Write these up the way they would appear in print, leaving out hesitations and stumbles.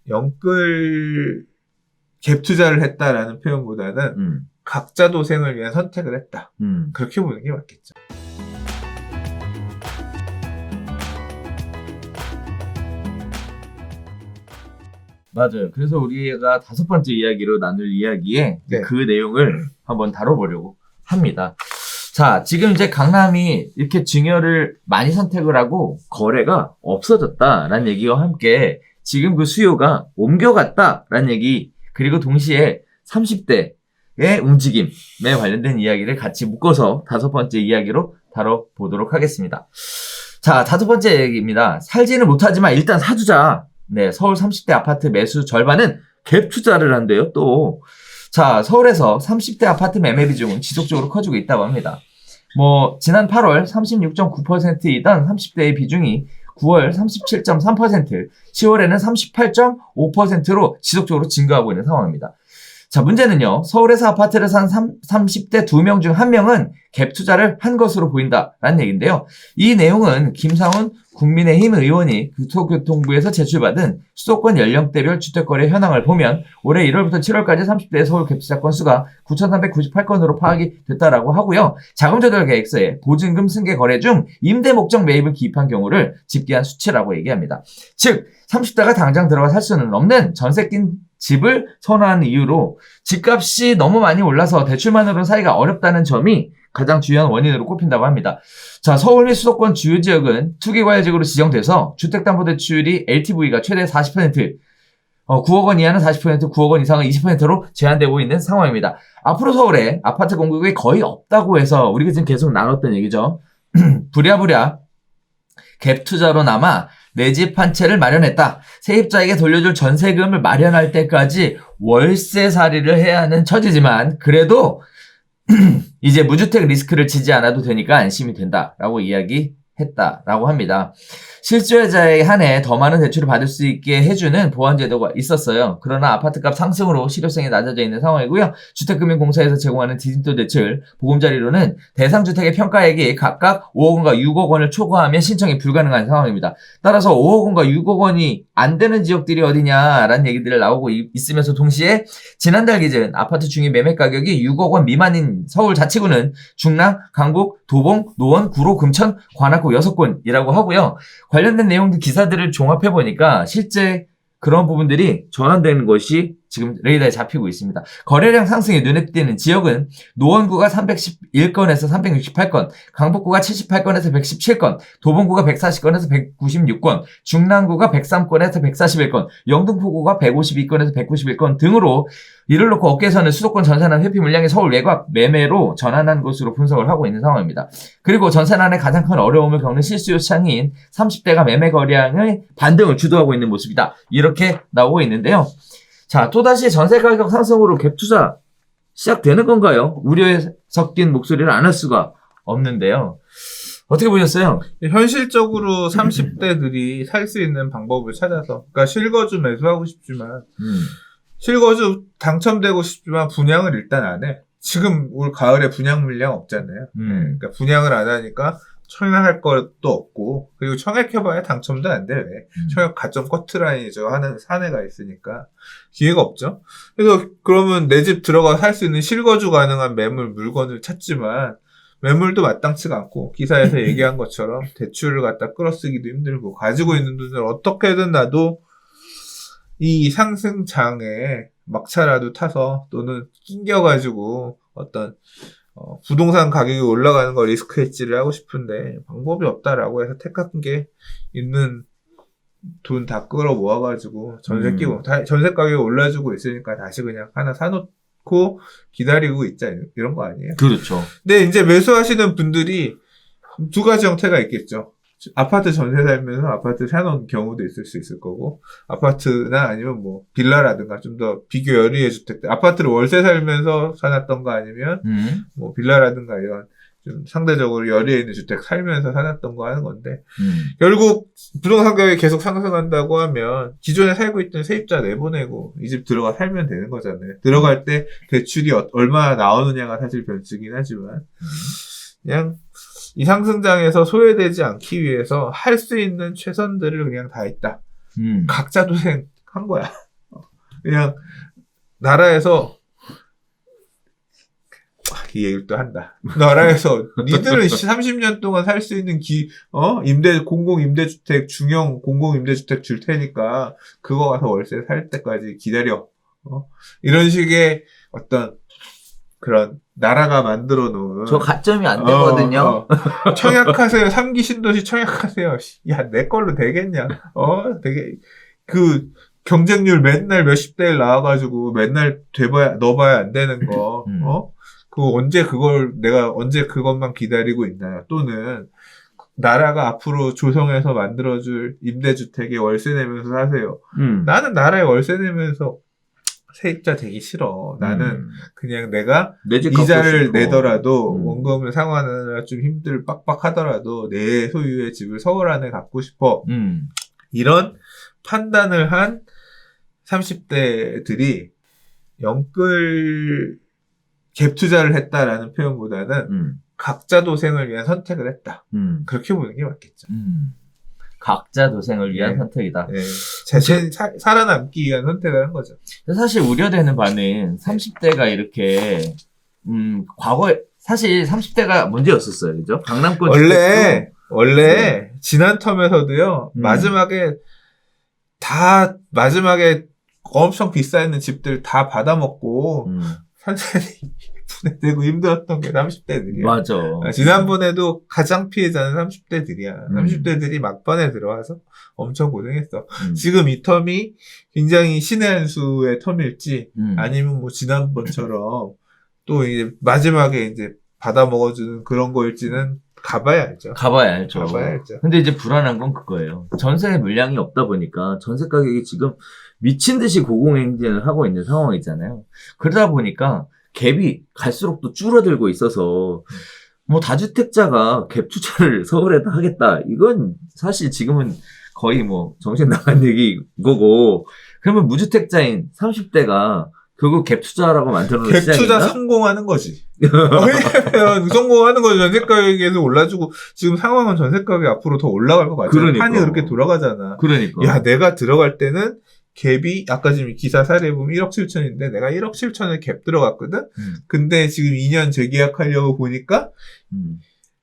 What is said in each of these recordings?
영끌 갭 투자를 했다라는 표현보다는 각자 도생을 위한 선택을 했다. 그렇게 보는 게 맞겠죠. 맞아요. 그래서 우리가 5번째 이야기로 나눌 이야기에 네. 그 내용을 한번 다뤄보려고 합니다. 자, 지금 이제 강남이 이렇게 증여를 많이 선택을 하고 거래가 없어졌다라는 얘기와 함께 지금 그 수요가 옮겨갔다라는 얘기, 그리고 동시에 30대의 움직임에 관련된 이야기를 같이 묶어서 5번째 이야기로 다뤄보도록 하겠습니다. 자, 5번째 얘기입니다. 살지는 못하지만 일단 사두자. 네, 서울 30대 아파트 매수 절반은 갭 투자를 한대요, 또. 자, 서울에서 30대 아파트 매매 비중은 지속적으로 커지고 있다고 합니다. 지난 8월 36.9%이던 30대의 비중이 9월 37.3%, 10월에는 38.5%로 지속적으로 증가하고 있는 상황입니다. 자, 문제는요, 서울에서 아파트를 산 30대 2명 중 1명은 갭 투자를 한 것으로 보인다라는 얘기인데요. 이 내용은 김상훈 국민의힘 의원이 교통부에서 제출받은 수도권 연령대별 주택거래 현황을 보면 올해 1월부터 7월까지 30대 서울 갭 투자 건수가 9,398건으로 파악이 됐다라고 하고요. 자금조달 계획서에 보증금 승계 거래 중 임대 목적 매입을 기입한 경우를 집계한 수치라고 얘기합니다. 즉, 30대가 당장 들어가 살 수는 없는 전세 낀 집을 선호하는 이유로 집값이 너무 많이 올라서 대출만으로는 사기가 어렵다는 점이 가장 중요한 원인으로 꼽힌다고 합니다. 자, 서울 및 수도권 주요 지역은 투기과열지구로 지정돼서 주택담보대출이 LTV가 최대 40%, 9억 원 이하는 40%, 9억 원 이상은 20%로 제한되고 있는 상황입니다. 앞으로 서울에 아파트 공급이 거의 없다고 해서 우리가 지금 계속 나눴던 얘기죠. 부랴부랴 갭 투자로나마 내 집 한 채를 마련했다. 세입자에게 돌려줄 전세금을 마련할 때까지 월세살이를 해야 하는 처지지만 그래도 이제 무주택 리스크를 지지 않아도 되니까 안심이 된다라고 이야기했다라고 합니다. 실수요자에 한해 더 많은 대출을 받을 수 있게 해주는 보완제도가 있었어요. 그러나 아파트값 상승으로 실효성이 낮아져 있는 상황이고요. 주택금융공사에서 제공하는 디지털 대출 보금자리로는 대상 주택의 평가액이 각각 5억 원과 6억 원을 초과하면 신청이 불가능한 상황입니다. 따라서 5억 원과 6억 원이 안 되는 지역들이 어디냐라는 얘기들이 나오고 있으면서 동시에 지난달 기준 아파트 중위 매매 가격이 6억 원 미만인 서울 자치구는 중랑, 강북, 도봉, 노원, 구로, 금천, 관악구 6군이라고 하고요. 관련된 내용들 기사들을 종합해보니까 실제 그런 부분들이 전환되는 것이 지금 레이더에 잡히고 있습니다. 거래량 상승이 눈에 띄는 지역은 노원구가 311건에서 368건, 강북구가 78건에서 117건, 도봉구가 140건에서 196건, 중랑구가 103건에서 141건, 영등포구가 152건에서 191건 등으로 이를 놓고 업계에서는 수도권 전세난 회피 물량이 서울 외곽 매매로 전환한 것으로 분석을 하고 있는 상황입니다. 그리고 전세난의 가장 큰 어려움을 겪는 실수요 시장인 30대가 매매 거래량의 반등을 주도하고 있는 모습이다. 이렇게 나오고 있는데요. 자, 또다시 전세 가격 상승으로 갭 투자 시작되는 건가요? 우려에 섞인 목소리를 안 할 수가 없는데요. 어떻게 보셨어요? 현실적으로 30대들이 살 수 있는 방법을 찾아서, 그러니까 실거주 매수하고 싶지만, 실거주 당첨되고 싶지만 분양을 일단 안 해. 지금 올 가을에 분양 물량 없잖아요. 그러니까 분양을 안 하니까 청약할 것도 없고, 그리고 청약해봐야 당첨도 안 돼, 왜. 청약 가점 커트라인이죠. 하는 사내가 있으니까. 기회가 없죠. 그래서 그러면 내 집 들어가 살 수 있는 실거주 가능한 매물, 물건을 찾지만, 매물도 마땅치가 않고, 기사에서 얘기한 것처럼 대출을 갖다 끌어쓰기도 힘들고, 가지고 있는 돈을 어떻게든 나도 이 상승장에 막차라도 타서 또는 낑겨가지고 어떤 부동산 가격이 올라가는 거 리스크 헤지를 하고 싶은데 방법이 없다라고 해서 택한 게 있는 돈 다 끌어 모아가지고 전세 끼고 전세 가격이 올라주고 있으니까 다시 그냥 하나 사놓고 기다리고 있자 이런 거 아니에요? 그렇죠. 근데 이제 매수하시는 분들이 두 가지 형태가 있겠죠. 아파트 전세 살면서 아파트 사놓은 경우도 있을 수 있을 거고, 아파트나 아니면 뭐 빌라라든가 좀 더 비교 여리의 주택들, 아파트를 월세 살면서 사놨던가 아니면 뭐 빌라라든가 이런 좀 상대적으로 여리에 있는 주택 살면서 사놨던 거 하는 건데, 결국 부동산 가격이 계속 상승한다고 하면 기존에 살고 있던 세입자 내보내고 이 집 들어가 살면 되는 거잖아요. 들어갈 때 대출이 얼마나 나오느냐가 사실 변수긴 하지만 그냥 이 상승장에서 소외되지 않기 위해서 할 수 있는 최선들을 그냥 다 했다. 각자 도생, 한 거야. 그냥 나라에서 이 얘기를 또 한다. 나라에서 니들은 30년 동안 살 수 있는 공공임대주택, 중형 공공임대주택 줄 테니까 그거 가서 월세 살 때까지 기다려. 이런 식의 어떤 그런 나라가 만들어 놓은 저 가점이 안 되거든요. 청약하세요. 3기 신도시 청약하세요. 야, 내 걸로 되겠냐? 되게 경쟁률 맨날 몇십 대 1 나와가지고 맨날 넣어봐야 안 되는 거. 내가 언제 그것만 기다리고 있나요? 또는 나라가 앞으로 조성해서 만들어줄 임대주택에 월세 내면서 사세요. 나는 나라에 월세 내면서 세입자 되기 싫어. 나는 그냥 내가 이자를 내더라도 원금을 상환하느라 좀 빡빡하더라도 내 소유의 집을 서울 안에 갖고 싶어. 이런 판단을 한 30대들이 영끌 갭 투자를 했다라는 표현보다는 각자 도생을 위한 선택을 했다. 그렇게 보는 게 맞겠죠. 각자 도생을 위한 선택이다. 네. 살아남기 위한 선택을 한 거죠. 사실 우려되는 바는 30대가 이렇게 과거에 사실 30대가 문제였었어요. 그죠? 강남권 원래 지난 텀에서도요. 마지막에 엄청 비싸있는 집들 다 받아먹고 산산이 분해되고 힘들었던 게 30대들이야. 맞아. 지난번에도 가장 피해자는 30대들이야. 30대들이 막판에 들어와서 엄청 고생했어. 지금 이 텀이 굉장히 신의 한 수의 텀일지, 아니면 뭐 지난번처럼 또 이제 마지막에 이제 받아먹어주는 그런 거일지는 가봐야 알죠. 근데 이제 불안한 건 그거예요. 전세 물량이 없다 보니까 전세 가격이 지금 미친 듯이 고공행진을 하고 있는 상황이잖아요. 그러다 보니까 갭이 갈수록 또 줄어들고 있어서 뭐 다주택자가 갭 투자를 서울에다 하겠다. 이건 사실 지금은 거의 뭐 정신 나간 얘기고, 그러면 무주택자인 30대가 결국 갭 투자라고 만들어놓은 갭 투자 성공하는 거지. 왜냐면 성공하는 거죠. 전세 가격에서 올라주고 지금 상황은 전세 가격이 앞으로 더 올라갈 것 같아요. 그러니까. 판이 그렇게 돌아가잖아. 그러니까. 야, 내가 들어갈 때는 갭이 아까 지금 기사 사례 보면 1억 7천인데 내가 1억 7천에 갭 들어갔거든. 근데 지금 2년 재계약하려고 보니까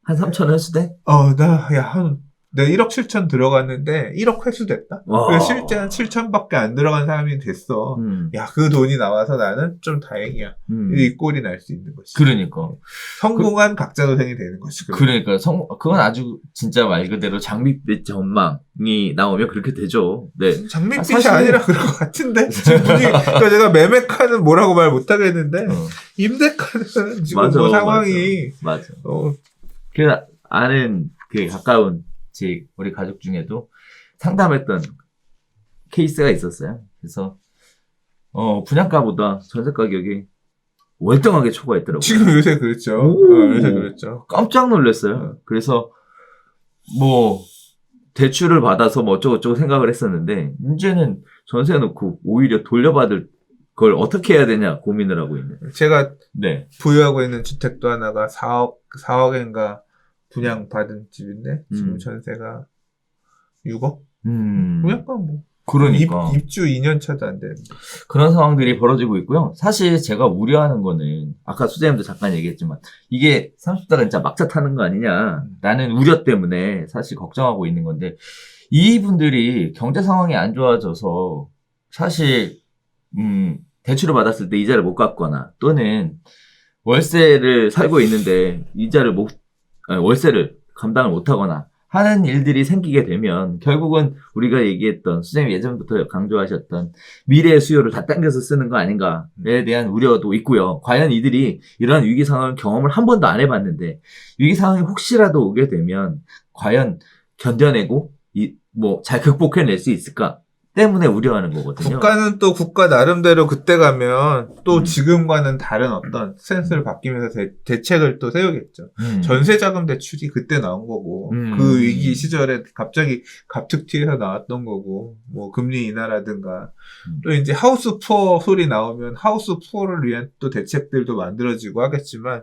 한 3천 회수돼? 내가 1억 7천 들어갔는데 1억 회수됐다. 그래서 실제는 7천밖에 안 들어간 사람이 됐어. 야, 그 돈이 나와서 나는 좀 다행이야. 이 꼴이 날 수 있는 거지. 그러니까. 성공한 각자 도생이 되는 거지. 그러니까 그건 아주 진짜 말 그대로 장밋빛 전망이 나오면 그렇게 되죠. 네. 장밋빛이 아니라 그럴 것 같은데. 지금 그러니까 제가 매매카는 뭐라고 말 못하겠는데 임대카는 지금 상황이 맞아. 그래서 아는 가까운 우리 가족 중에도 상담했던 케이스가 있었어요. 그래서 분양가보다 전세 가격이 월등하게 초과했더라고요. 지금 요새 그렇죠. 요새 그렇죠. 깜짝 놀랐어요. 그래서 뭐 대출을 받아서 뭐 어쩌고저쩌고 생각을 했었는데 이제는 전세 놓고 오히려 돌려받을 걸 어떻게 해야 되냐 고민을 하고 있는. 제가 보유하고 있는 주택도 하나가 4억인가 분양받은 집인데 지금 전세가 6억? 분양가 뭐. 그러니까. 입주 2년 차도 안 되는데. 그런 상황들이 벌어지고 있고요. 사실 제가 우려하는 거는 아까 수재님도 잠깐 얘기했지만 이게 30대가 진짜 막차 타는 거 아니냐라는 우려 때문에 사실 걱정하고 있는 건데 이분들이 경제 상황이 안 좋아져서 사실 대출을 받았을 때 이자를 못 갚거나 또는 월세를 살고 있는데 월세를 감당을 못하거나 하는 일들이 생기게 되면 결국은 우리가 얘기했던 수장님 예전부터 강조하셨던 미래의 수요를 다 당겨서 쓰는 거 아닌가에 대한 우려도 있고요. 과연 이들이 이러한 위기 상황을 경험을 한 번도 안 해봤는데 위기 상황이 혹시라도 오게 되면 과연 견뎌내고 잘 극복해낼 수 있을까? 때문에 우려하는 거거든요. 국가는 또 국가 나름대로 그때 가면 또 지금과는 다른 어떤 스탠스를 바뀌면서 대책을 또 세우겠죠. 전세자금 대출이 그때 나온 거고 그 위기 시절에 갑자기 갑툭튀해서 나왔던 거고 뭐 금리 인하라든가 또 이제 하우스 푸어 소리 나오면 하우스 푸어를 위한 또 대책들도 만들어지고 하겠지만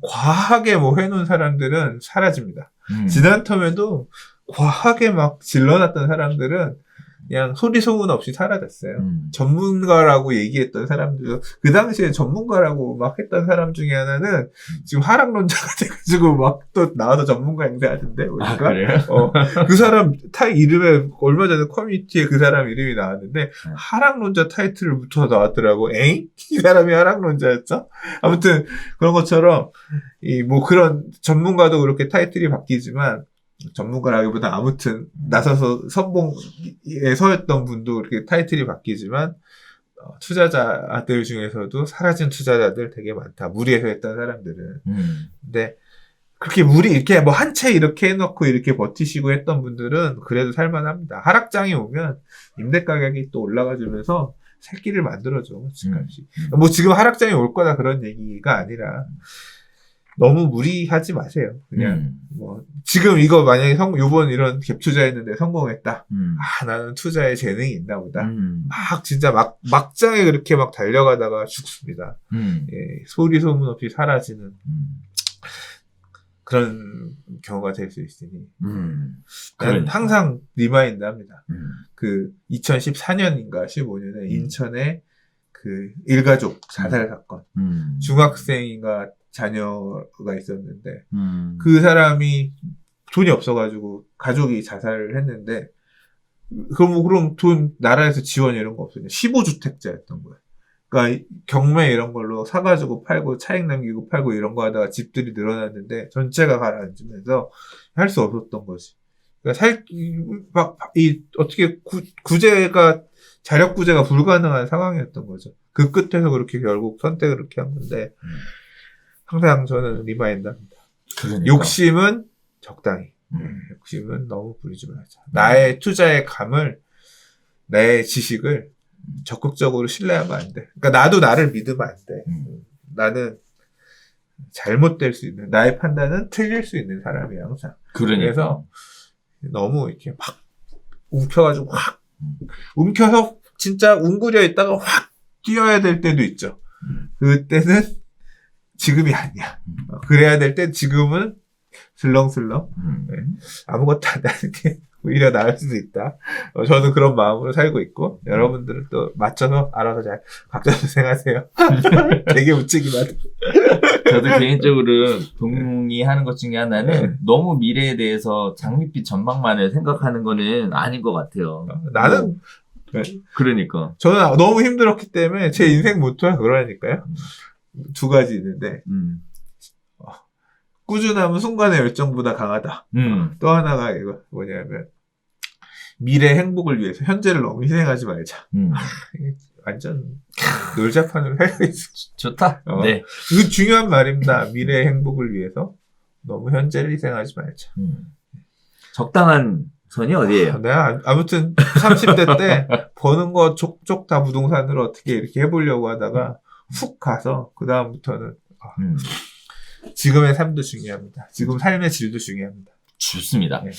과하게 뭐 해놓은 사람들은 사라집니다. 지난 텀에도 과하게 막 질러놨던 사람들은 그냥 소리 소문 없이 사라졌어요. 음. 전문가라고 얘기했던 사람들, 그 당시에 전문가라고 막 했던 사람 중에 하나는 지금 하락론자가 돼가지고 막 또 나와서 전문가 행세하던데, 아, 보니까. 그래요? 그 사람 이름에 얼마 전에 커뮤니티에 그 사람 이름이 나왔는데 하락론자 타이틀을 붙어 나왔더라고. 엥? 이 사람이 하락론자였어? 아무튼 그런 것처럼 이 뭐 그런 전문가도 그렇게 타이틀이 바뀌지만 전문가라기보다 아무튼 나서서 선봉에 서였던 분도 그렇게 타이틀이 바뀌지만 투자자들 중에서도 사라진 투자자들 되게 많다. 무리해서 했던 사람들은. 근데 그렇게 이렇게 뭐 한 채 이렇게 해놓고 이렇게 버티시고 했던 분들은 그래도 살만합니다. 하락장이 오면 임대 가격이 또 올라가주면서 새끼를 만들어줘, 집값이. 뭐 지금 하락장이 올 거다 그런 얘기가 아니라 너무 무리하지 마세요. 그냥 뭐 지금 이거 만약에 요번 이런 갭 투자했는데 성공했다. 나는 투자에 재능이 있나 보다. 막 진짜 막장에 그렇게 막 달려가다가 죽습니다. 예, 소리 소문 없이 사라지는 그런 경우가 될 수 있으니 나는 항상 리마인드 합니다. 그 2014년인가 15년에 인천에 그 일가족 자살 사건, 중학생인가 자녀가 있었는데 그 돈이 없어가지고 가족이 자살을 했는데 그럼 돈 나라에서 지원 이런 거 없었냐? 15주택자였던 거예요. 그러니까 경매 이런 걸로 사가지고 팔고 차익 남기고 팔고 이런 거 하다가 집들이 늘어났는데 전체가 가라앉으면서 할 수 없었던 거지. 그러니까 어떻게 자력 구제가 불가능한 상황이었던 거죠. 그 끝에서 그렇게 결국 선택을 그렇게 한 건데 항상 저는 리마인드합니다. 그러니까. 욕심은 적당히. 욕심은 너무 부리지 말자. 나의 투자의 감을, 내 지식을 적극적으로 신뢰하면 안 돼. 그러니까 나도 나를 믿으면 안 돼. 나는 잘못될 수 있는, 나의 판단은 틀릴 수 있는 사람이야, 항상. 그래서 너무 이렇게 막 움켜가지고 확, 움켜서 진짜 웅크려 있다가 확 뛰어야 될 때도 있죠. 그때는 지금이 아니야. 그래야 될 때 지금은 슬렁슬렁. 네. 아무것도 안 하는 게 오히려 나을 수도 있다. 저는 그런 마음으로 살고 있고 여러분들은 또 맞춰서 알아서 잘 각자 고생하세요. 되게 우측이만. 저도 개인적으로 동의하는 것 중에 하나는 너무 미래에 대해서 장밋빛 전망만을 생각하는 거는 아닌 것 같아요. 나는 그러니까 저는 너무 힘들었기 때문에 제 인생 모토가 그러니까요. 두 가지 있는데 꾸준함은 순간의 열정보다 강하다. 또 하나가 이거 뭐냐면 미래 행복을 위해서 현재를 너무 희생하지 말자. 완전 놀자판으로 살고 있어. 좋다. 네. 이거 중요한 말입니다. 미래의 행복을 위해서 너무 현재를 희생하지 말자. 적당한 선이 어디예요? 내가 아무튼 30대 때 버는 거 족족 다 부동산으로 어떻게 이렇게 해보려고 하다가 훅 가서 그 다음부터는 지금의 삶도 중요합니다. 지금 삶의 질도 중요합니다. 좋습니다. 네.